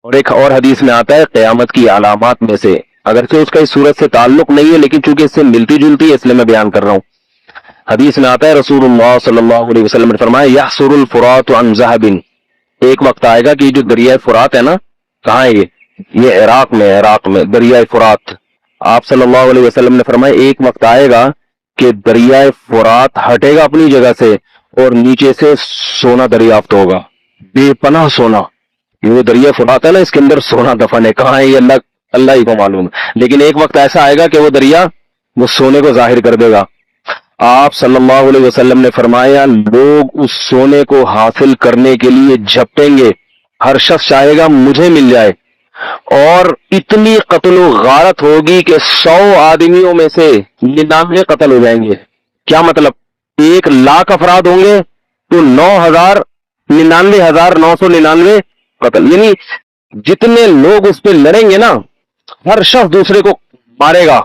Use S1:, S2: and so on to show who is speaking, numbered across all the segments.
S1: اور ایک اور حدیث میں آتا ہے قیامت کی علامات میں سے، اگرچہ اس کا اس صورت سے تعلق نہیں ہے لیکن چونکہ اس سے ملتی جلتی ہے اس لیے میں بیان کر رہا ہوں۔ حدیث میں آتا ہے رسول اللہ صلی اللہ علیہ وسلم نے فرمایا یحصر الفرات عن ذہب، ایک وقت آئے گا کہ یہ جو دریائے فرات ہے نا، کہاں ہے یہ عراق میں دریائے فرات۔ آپ صلی اللہ علیہ وسلم نے فرمایا ایک وقت آئے گا کہ دریائے فرات ہٹے گا اپنی جگہ سے اور نیچے سے سونا دریافت ہوگا، بے پناہ سونا۔ یہ وہ دریا فرات ہے نا، اس کے اندر سونا دفن ہے، کہاں ہے یہ اللہ ہی کو معلوم ہے، لیکن ایک وقت ایسا آئے گا کہ وہ دریا وہ سونے کو ظاہر کر دے گا۔ آپ صلی اللہ علیہ وسلم نے فرمایا لوگ اس سونے کو حاصل کرنے کے لیے جھپٹیں گے، ہر شخص چاہے گا مجھے مل جائے، اور اتنی قتل و غارت ہوگی کہ 100 آدمیوں میں سے 99 قتل ہو جائیں گے۔ کیا مطلب؟ 1,00,000 افراد ہوں گے تو 99,999 قتل، یعنی جتنے لوگ اس پہ لڑیں گے نا ہر شخص دوسرے کو مارے گا،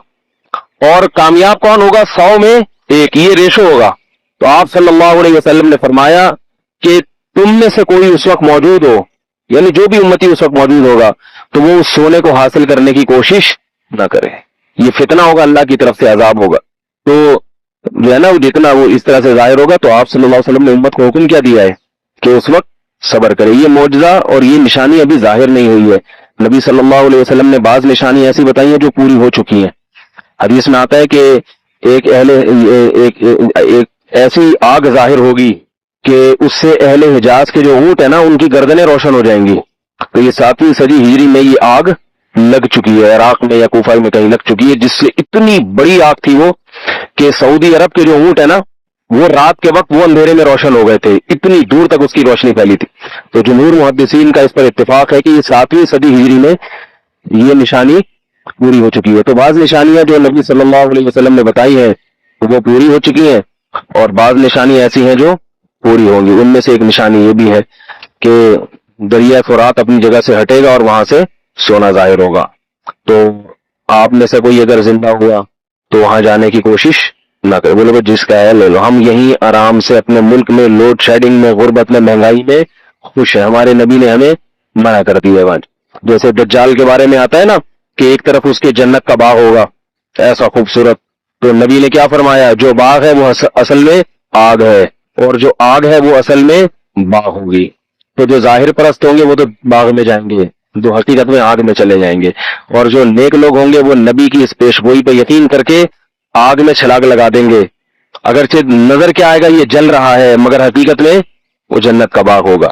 S1: اور کامیاب کون ہوگا؟ 100 میں 1، یہ ریشو ہوگا۔ تو آپ صلی اللہ علیہ وسلم نے فرمایا کہ تم میں سے کوئی اس وقت موجود ہو، یعنی جو بھی امتی اس وقت موجود ہوگا تو وہ اس سونے کو حاصل کرنے کی کوشش نہ کرے، یہ فتنہ ہوگا، اللہ کی طرف سے عذاب ہوگا۔ تو جو ہے نا جتنا وہ اس طرح سے ظاہر ہوگا، تو آپ صلی اللہ علیہ وسلم نے امت کو حکم کیا دیا ہے کہ اس وقت صبر کرے۔ یہ معجزہ اور یہ نشانی ابھی ظاہر نہیں ہوئی ہے، نبی صلی اللہ علیہ وسلم نے بعض نشانی ایسی بتائی ہیں جو پوری ہو چکی ہیں۔ حدیث میں آتا ہے کہ ایک ایسی آگ ظاہر ہوگی کہ اس سے اہل حجاز کے جو اونٹ ہیں نا ان کی گردنیں روشن ہو جائیں گی۔ تو یہ 7ویں صدی ہجری میں یہ آگ لگ چکی ہے، عراق میں یا کوفہ میں کہیں لگ چکی ہے، جس سے اتنی بڑی آگ تھی وہ کہ سعودی عرب کے جو اونٹ ہے نا وہ رات کے وقت وہ اندھیرے میں روشن ہو گئے تھے، اتنی دور تک اس کی روشنی پھیلی تھی۔ تو جمہور محدثین کا اس پر اتفاق ہے کہ یہ 7ویں صدی ہجری میں یہ نشانی پوری ہو چکی ہے۔ تو بعض نشانیاں جو نبی صلی اللہ علیہ وسلم نے بتائی ہیں وہ پوری ہو چکی ہیں، اور بعض نشانی ایسی ہیں جو پوری ہوں گی۔ ان میں سے ایک نشانی یہ بھی ہے کہ دریا فرات اپنی جگہ سے ہٹے گا اور وہاں سے سونا ظاہر ہوگا۔ تو آپ میں سے کوئی اگر زندہ ہوا تو وہاں جانے کی کوشش نہ کرے، بولے جس کا ہے لے لو، ہم یہیں آرام سے اپنے ملک میں لوڈ شیڈنگ میں غربت میں مہنگائی میں خوش ہیں۔ ہمارے نبی نے ہمیں منع کر دی ہے۔ جیسے دجال کے بارے میں آتا ہے نا کہ ایک طرف اس کے جنت کا باغ ہوگا ایسا خوبصورت، تو نبی نے کیا فرمایا؟ جو باغ ہے وہ اصل میں آگ ہے، اور جو آگ ہے وہ اصل میں باغ ہوگی۔ تو جو ظاہر پرست ہوں گے وہ تو باغ میں جائیں گے، جو حقیقت میں آگ میں چلے جائیں گے، اور جو نیک لوگ ہوں گے وہ نبی کی اس پیش گوئی پہ یقین کر کے آگ میں چھلاگ لگا دیں گے، اگرچہ نظر کیا آئے گا یہ جل رہا ہے مگر حقیقت میں وہ جنت کا باغ ہوگا۔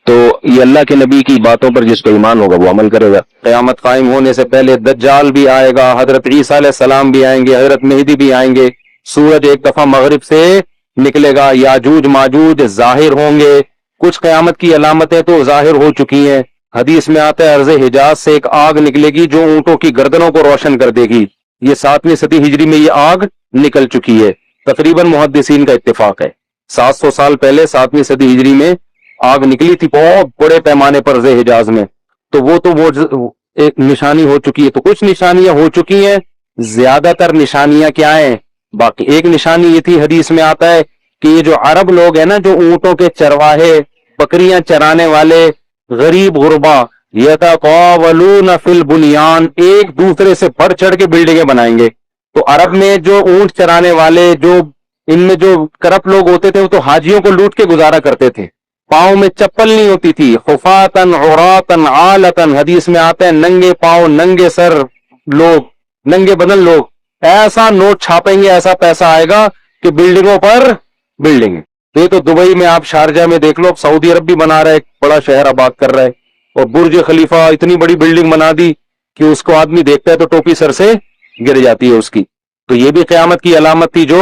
S1: تو یہ اللہ کے نبی کی باتوں پر جس کو ایمان ہوگا وہ عمل کرے گا۔ قیامت قائم ہونے سے پہلے دجال بھی آئے گا، حضرت عیسیٰ علیہ السلام بھی آئیں گے، حضرت مہدی بھی آئیں گے، سورج ایک دفعہ مغرب سے نکلے گا، یاجوج ماجوج ظاہر ہوں گے۔ کچھ قیامت کی علامتیں تو ظاہر ہو چکی ہیں، حدیث میں آتا ہے عرض حجاز سے ایک آگ نکلے گی جو اونٹوں کی گردنوں کو روشن کر دے گی۔ یہ 7ویں صدی ہجری میں یہ آگ نکل چکی ہے، تقریباً محدثین کا اتفاق ہے 700 سال پہلے 7ویں صدی ہجری میں آگ نکلی تھی بہت بڑے پیمانے پر عرض حجاز میں، تو وہ ایک نشانی ہو چکی ہے۔ تو کچھ نشانیاں ہو چکی ہیں، زیادہ تر نشانیاں کیا ہیں باقی؟ ایک نشانی یہ تھی، حدیث میں آتا ہے کہ یہ جو عرب لوگ ہیں نا جو اونٹوں کے چرواہے بکریاں چرانے والے غریب غربا، یتقاولون فی البنیان، ایک دوسرے سے بڑھ چڑھ کے بلڈنگیں بنائیں گے۔ تو عرب میں جو اونٹ چرانے والے جو ان میں جو کرپٹ لوگ ہوتے تھے وہ تو حاجیوں کو لوٹ کے گزارا کرتے تھے، پاؤں میں چپل نہیں ہوتی تھی، خفاتن عوراتن عالتن، حدیث میں آتے ہیں ننگے پاؤں ننگے سر لوگ، ننگے بدن لوگ، ایسا نوٹ چھاپیں گے، ایسا پیسہ آئے گا کہ بلڈنگوں پر بلڈنگ۔ یہ تو دبئی میں آپ شارجہ میں دیکھ لو، سعودی عرب بھی بنا رہا ہے، بڑا شہر آباد کر رہا ہے، اور برج خلیفہ اتنی بڑی بلڈنگ بنا دی کہ اس کو آدمی دیکھتا ہے تو ٹوپی سر سے گر جاتی ہے اس کی۔ تو یہ بھی قیامت کی علامت تھی جو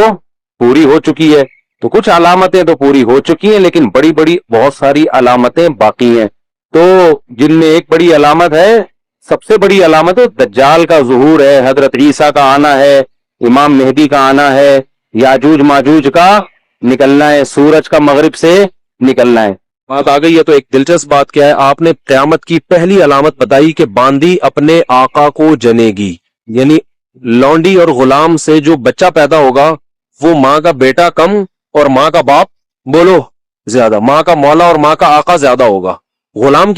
S1: پوری ہو چکی ہے۔ تو کچھ علامتیں تو پوری ہو چکی ہیں لیکن بڑی بڑی بہت ساری علامتیں باقی ہیں، تو جن میں ایک بڑی علامت ہے، سب سے بڑی علامت دجال کا ظہور ہے، حضرت عیسیٰ کا آنا ہے، امام مہدی کا آنا ہے، یاجوج ماجوج کا نکلنا ہے، سورج کا مغرب سے نکلنا ہے۔
S2: بات آ گئی ہے تو ایک دلچسپ بات کیا ہے، آپ نے قیامت کی پہلی علامت بتائی کہ باندی اپنے آقا کو جنے گی، یعنی لونڈی اور غلام سے جو بچہ پیدا ہوگا وہ ماں کا بیٹا کم اور ماں کا باپ بولو زیادہ، ماں کا مولا اور ماں کا آقا زیادہ ہوگا، غلام کی